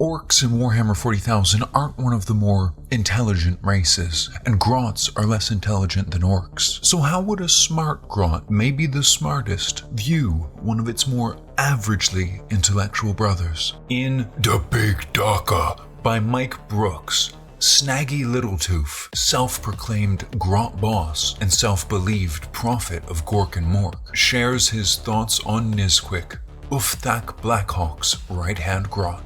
Orcs in Warhammer 40,000 aren't one of the more intelligent races, and Grots are less intelligent than Orcs. So how would a smart Grot, maybe the smartest, view one of its more averagely intellectual brothers? In The Big Darker by Mike Brooks, Snaggy Littletooth, self-proclaimed Grot boss and self-believed prophet of Gork and Mork, shares his thoughts on Nizquick, Uthak Blackhawk's right-hand Grot.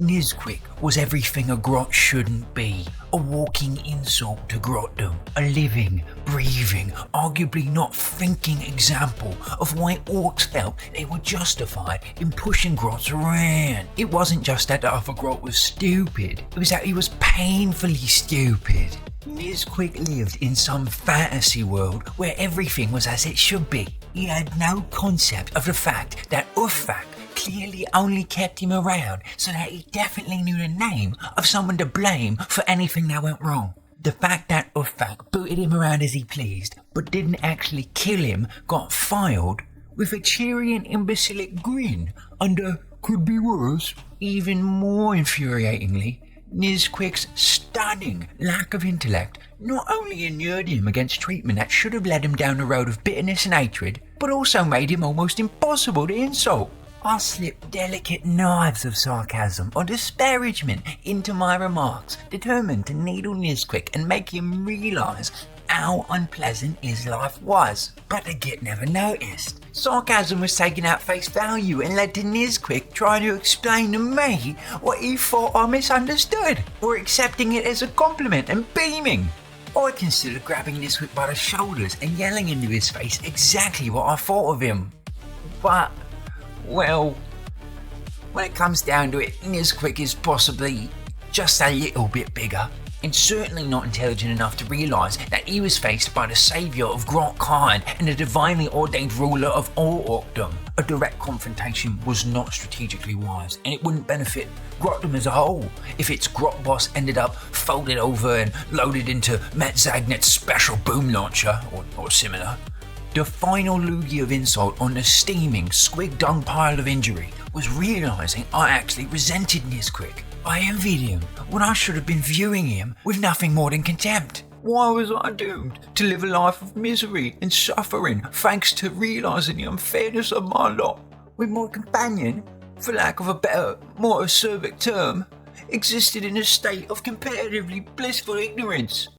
Nizquick was everything a Grot shouldn't be. A walking insult to Grotdom. A living, breathing, arguably not thinking example of why Orcs felt they were justified in pushing Grots around. It wasn't just that the other Grot was stupid, it was that he was painfully stupid. Nizquick lived in some fantasy world where everything was as it should be. He had no concept of the fact that Uthak clearly only kept him around so that he definitely knew the name of someone to blame for anything that went wrong. The fact that Uthak booted him around as he pleased, but didn't actually kill him, got filed with a cheery and imbecilic grin under "could be worse." Even more infuriatingly, Nizquick's stunning lack of intellect not only inured him against treatment that should have led him down the road of bitterness and hatred, but also made him almost impossible to insult. I slipped delicate knives of sarcasm or disparagement into my remarks, determined to needle Nizquick and make him realise how unpleasant his life was. But the git never noticed. Sarcasm was taken at face value and led to Nizquick trying to explain to me what he thought I misunderstood, or accepting it as a compliment and beaming. I considered grabbing Nizquick by the shoulders and yelling into his face exactly what I thought of him. But well, when it comes down to it, Nizquick is possibly just a little bit bigger, and certainly not intelligent enough to realise that he was faced by the saviour of Grot kind and the divinely ordained ruler of all Orcdom. A direct confrontation was not strategically wise, and it wouldn't benefit Grotdom as a whole if its Grot boss ended up folded over and loaded into Matt Zagnet's special boom launcher, or similar. The final loogie of insult on the steaming, squig-dung pile of injury was realising I actually resented Nizquick. I envied him when I should have been viewing him with nothing more than contempt. Why was I doomed to live a life of misery and suffering thanks to realising the unfairness of my lot, when my companion, for lack of a better, more acerbic term, existed in a state of comparatively blissful ignorance?